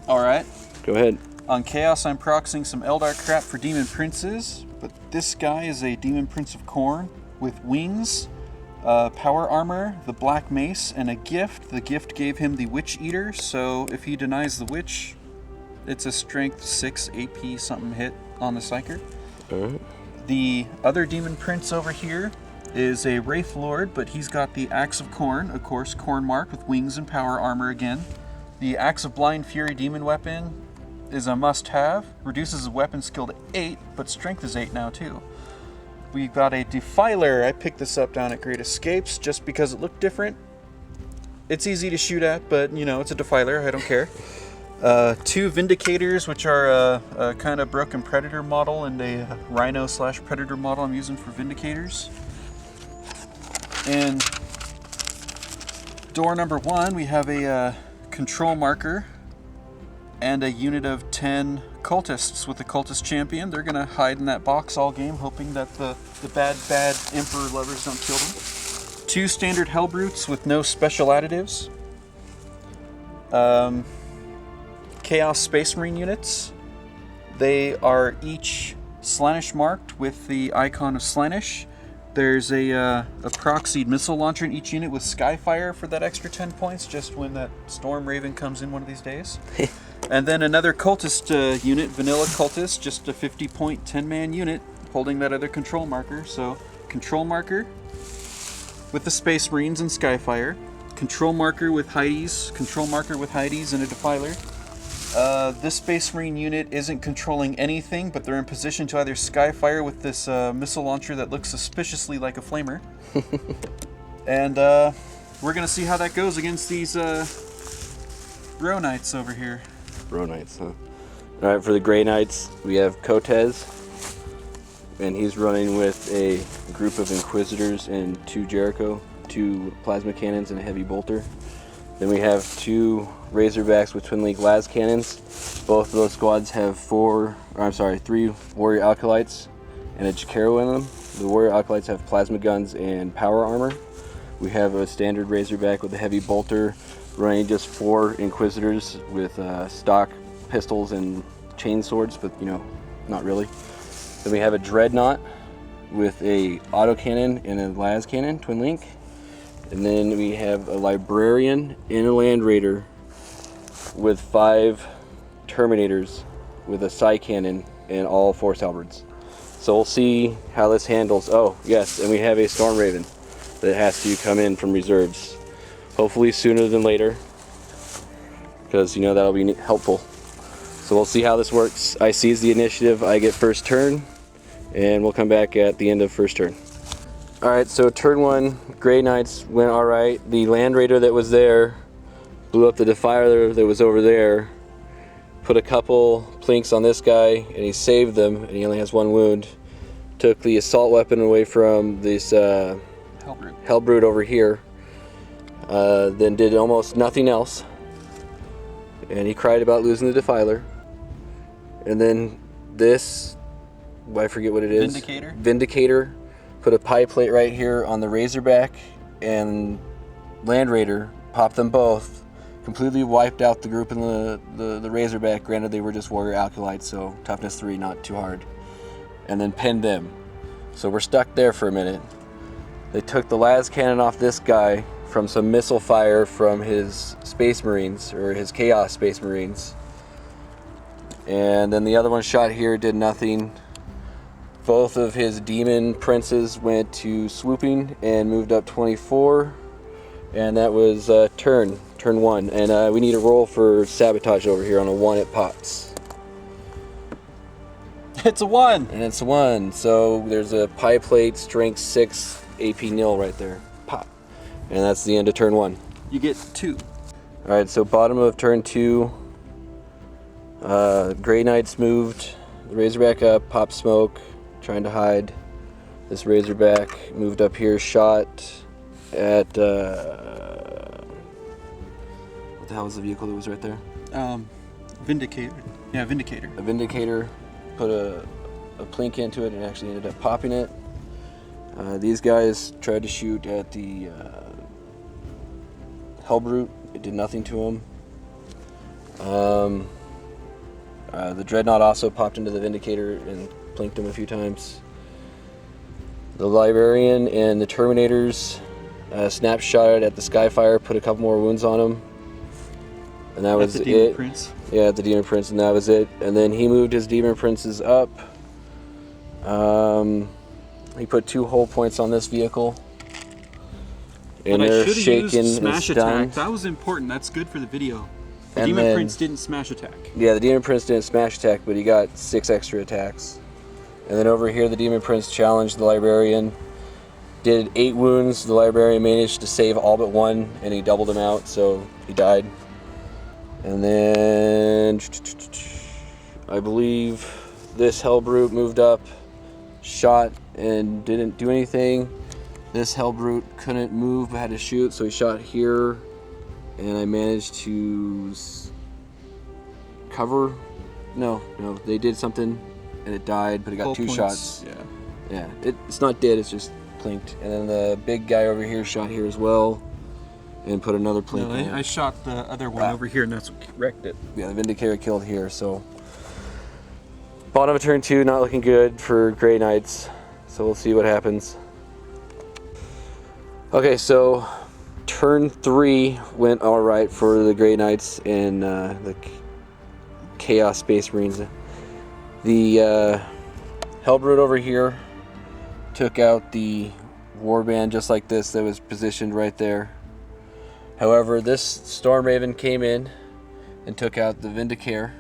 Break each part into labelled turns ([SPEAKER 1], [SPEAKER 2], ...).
[SPEAKER 1] Alright.
[SPEAKER 2] Go ahead.
[SPEAKER 1] On Chaos, I'm proxying some Eldar crap for Demon Princes, but this guy is a Demon Prince of Khorne with wings, power armor, the Black Mace, and a gift. The gift gave him the Witch Eater, so if he denies the Witch, it's a strength 6 AP something hit on the Psyker.
[SPEAKER 2] Alright.
[SPEAKER 1] The other Demon Prince over here is a Wraith Lord, but he's got the Axe of Khorne, of course, Khorne mark with wings and power armor again. The Axe of Blind Fury Demon Weapon is a must-have. Reduces his weapon skill to 8, but strength is 8 now too. We've got a Defiler. I picked this up down at Great Escapes just because it looked different. It's easy to shoot at, but you know, it's a Defiler, I don't care. 2 Vindicators, which are a kind of broken Predator model and a Rhino/Predator model I'm using for Vindicators. And door number 1, we have a control marker and a unit of 10 cultists with the cultist champion. They're gonna hide in that box all game, hoping that the bad Emperor lovers don't kill them. 2 standard Hellbrutes with no special additives. Chaos Space Marine units. They are each Slaanesh marked with the icon of Slaanesh. There's a proxied missile launcher in each unit with Skyfire for that extra 10 points, just when that Storm Raven comes in one of these days. And then another cultist unit, vanilla cultist, just a 50-point 10-man unit, holding that other control marker. So, control marker with the Space Marines and Skyfire, control marker with Heidi's, control marker with Heidi's and a Defiler. This Space Marine unit isn't controlling anything, but they're in position to either Skyfire with this missile launcher that looks suspiciously like a flamer. And we're going to see how that goes against these Bro Knights over here.
[SPEAKER 2] Bro Knights, huh? Alright, for the Grey Knights, we have Kotez. And he's running with a group of Inquisitors and 2 Jericho, 2 plasma cannons and a heavy bolter. Then we have 2 Razorbacks with twin link las cannons. Both of those squads have 3 warrior alkalites and a Jakaro in them. The warrior alkalites have plasma guns and power armor. We have a standard Razorback with a heavy bolter running just 4 Inquisitors with stock pistols and chain swords, but you know, not really. Then we have a Dreadnought with a autocannon and a las cannon, twin link. And then we have a Librarian and a Land Raider with 5 Terminators with a Psy Cannon and all Force Halberds. So we'll see how this handles. Oh, yes, and we have a Storm Raven that has to come in from reserves. Hopefully sooner than later, because you know that'll be helpful. So we'll see how this works. I seize the initiative, I get first turn, and we'll come back at the end of first turn. Alright, so turn 1, Grey Knights went alright. The Land Raider that was there blew up the Defiler that was over there, put a couple plinks on this guy, and he saved them, and he only has 1 wound. Took the assault weapon away from this Hellbrute over here, then did almost nothing else. And he cried about losing the Defiler. And then this, I forget what it is. Vindicator. Put a pie plate right here on the Razorback and Land Raider, popped them both, completely wiped out the group in the Razorback. Granted, they were just warrior alkalites, so toughness 3, not too hard. And then pinned them. So we're stuck there for a minute. They took the las cannon off this guy from some missile fire from his Space Marines, or his Chaos Space Marines. And then the other one shot here, did nothing. Both of his Demon Princes went to swooping and moved up 24. And that was turn 1. And we need a roll for sabotage over here. On a 1 it pops.
[SPEAKER 1] It's a 1!
[SPEAKER 2] And it's a 1. So there's a pie plate, strength 6, AP nil right there. Pop. And that's the end of turn 1.
[SPEAKER 1] You get 2.
[SPEAKER 2] Alright, so bottom of turn 2. Grey Knights moved the Razorback up, popped smoke, trying to hide. This Razorback moved up here, shot at what the hell was the vehicle that was right there?
[SPEAKER 1] Vindicator. Yeah, Vindicator.
[SPEAKER 2] A Vindicator, put a plink into it and actually ended up popping it. These guys tried to shoot at the Hellbrute. It did nothing to him. The Dreadnought also popped into the Vindicator and plinked him a few times. The Librarian and the Terminators snapshot at the Skyfire, put a couple more wounds on him. And that was
[SPEAKER 1] the Demon
[SPEAKER 2] it.
[SPEAKER 1] Prince.
[SPEAKER 2] Yeah, at the Demon Prince, and that was it. And then he moved his Demon Princes up. He put 2 hull points on this vehicle. And
[SPEAKER 1] But I
[SPEAKER 2] they're
[SPEAKER 1] should have
[SPEAKER 2] shaking
[SPEAKER 1] used
[SPEAKER 2] and
[SPEAKER 1] smash attack.
[SPEAKER 2] stunned.
[SPEAKER 1] That was important. That's good for the video. The
[SPEAKER 2] And
[SPEAKER 1] Demon
[SPEAKER 2] then-
[SPEAKER 1] Prince didn't smash attack.
[SPEAKER 2] Yeah, the Demon Prince didn't smash attack, but he got 6 extra attacks. And then over here, the Demon Prince challenged the Librarian. Did 8 wounds. The Librarian managed to save all but 1, and he doubled him out, so he died. And then I believe this Hellbrute moved up, shot, and didn't do anything. This Hellbrute couldn't move but had to shoot, so he shot here, and I managed to cover. No, they did something, and it died, but it got
[SPEAKER 1] Hull
[SPEAKER 2] 2
[SPEAKER 1] points,
[SPEAKER 2] shots.
[SPEAKER 1] Yeah.
[SPEAKER 2] Yeah, it's not dead, it's just plinked. And then the big guy over here shot here as well, and put another plink
[SPEAKER 1] No,
[SPEAKER 2] on.
[SPEAKER 1] I shot the other one over here, and that's what wrecked it.
[SPEAKER 2] Yeah, the Vindicator killed here, so bottom of turn 2, not looking good for Grey Knights, so we'll see what happens. Okay, so turn 3 went all right for the Grey Knights and the Chaos Space Marines. The Hellbrute over here took out the Warband just like this that was positioned right there. However, this Storm Raven came in and took out the Vindicator.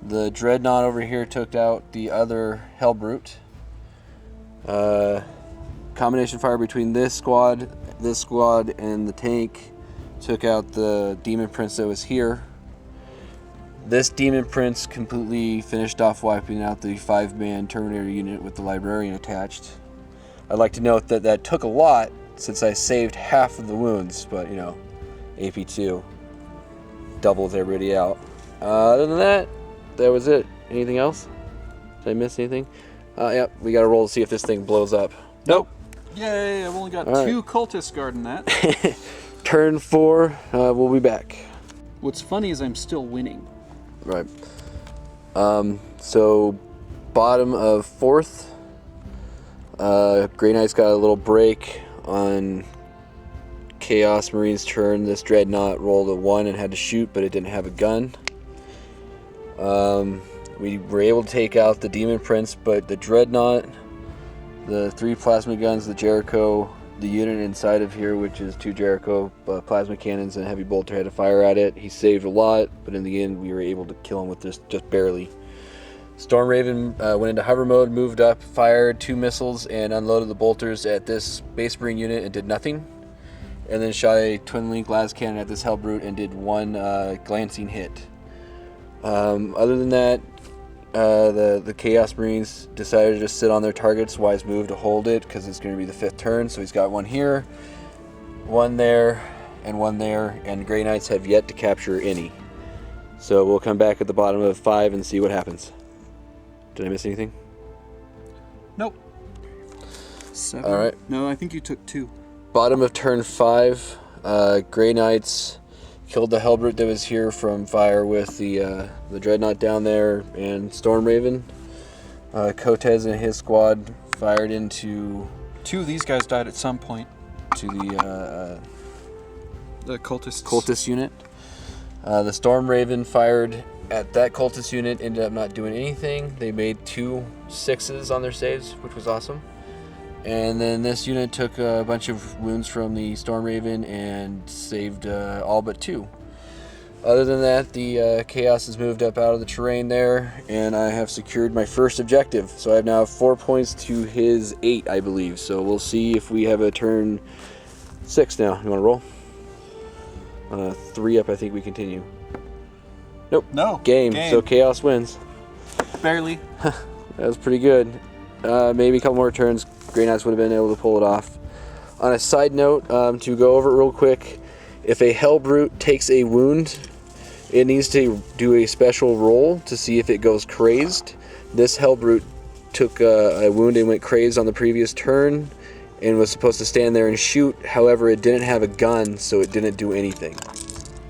[SPEAKER 2] The Dreadnought over here took out the other Hellbrute. Combination fire between this squad, and the tank took out the Demon Prince that was here. This Demon Prince completely finished off wiping out the 5-man Terminator unit with the Librarian attached. I'd like to note that that took a lot since I saved half of the wounds, but you know, AP2 doubles everybody out. Other than that, that was it. Anything else? Did I miss anything? Yep, we gotta roll to see if this thing blows up. Nope.
[SPEAKER 1] Yay, I've only got
[SPEAKER 2] All
[SPEAKER 1] 2 cultists guarding that.
[SPEAKER 2] Turn 4, we'll be back.
[SPEAKER 1] What's funny is I'm still winning.
[SPEAKER 2] Right. So bottom of 4th, Grey Knight's got a little break on Chaos Marine's turn. This Dreadnought rolled a 1 and had to shoot, but it didn't have a gun. We were able to take out the Demon Prince, but the Dreadnought, the 3 plasma guns, the Jericho, the unit inside of here, which is 2 Jericho plasma cannons and a heavy bolter, had to fire at it. He saved a lot, but in the end we were able to kill him with just barely. Storm Raven went into hover mode, moved up, fired 2 missiles, and unloaded the bolters at this Space Marine unit and did nothing. And then shot a twin link las cannon at this Hellbrute and did 1 glancing hit. Other than that, the Chaos Marines decided to just sit on their targets. Wise move to hold it because it's going to be the 5th turn. So he's got 1 here, 1 there, and 1 there. And Grey Knights have yet to capture any. So we'll come back at the bottom of 5 and see what happens. Did I miss anything?
[SPEAKER 1] Nope. 7.
[SPEAKER 2] All right.
[SPEAKER 1] No, I think you took 2.
[SPEAKER 2] Bottom of turn 5, Grey Knights killed the Hellbrute that was here from fire with the Dreadnought down there and Storm Raven. Kotez and his squad fired into
[SPEAKER 1] 2 of these guys died at some point.
[SPEAKER 2] to the
[SPEAKER 1] cultists.
[SPEAKER 2] cultist unit. The Storm Raven fired at that cultist unit, ended up not doing anything. They made 2 6s on their saves, which was awesome. And then this unit took a bunch of wounds from the Storm Raven and saved all but 2. Other than that, the Chaos has moved up out of the terrain there, and I have secured my first objective. So I have now 4 points to his 8, I believe. So we'll see if we have a turn 6 now. You want to roll? 3 up, I think we continue. Nope.
[SPEAKER 1] No.
[SPEAKER 2] Game. So Chaos wins.
[SPEAKER 1] Barely.
[SPEAKER 2] That was pretty good. Maybe a couple more turns, Grey Knights would have been able to pull it off. On a side note, to go over it real quick, if a Hellbrute takes a wound, it needs to do a special roll to see if it goes crazed. This Hellbrute took a wound and went crazed on the previous turn and was supposed to stand there and shoot. However, it didn't have a gun, so it didn't do anything.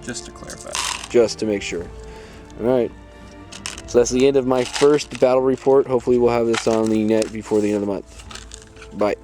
[SPEAKER 1] Just to clarify.
[SPEAKER 2] Just to make sure. Alright. So that's the end of my first battle report. Hopefully we'll have this on the net before the end of the month. Bye.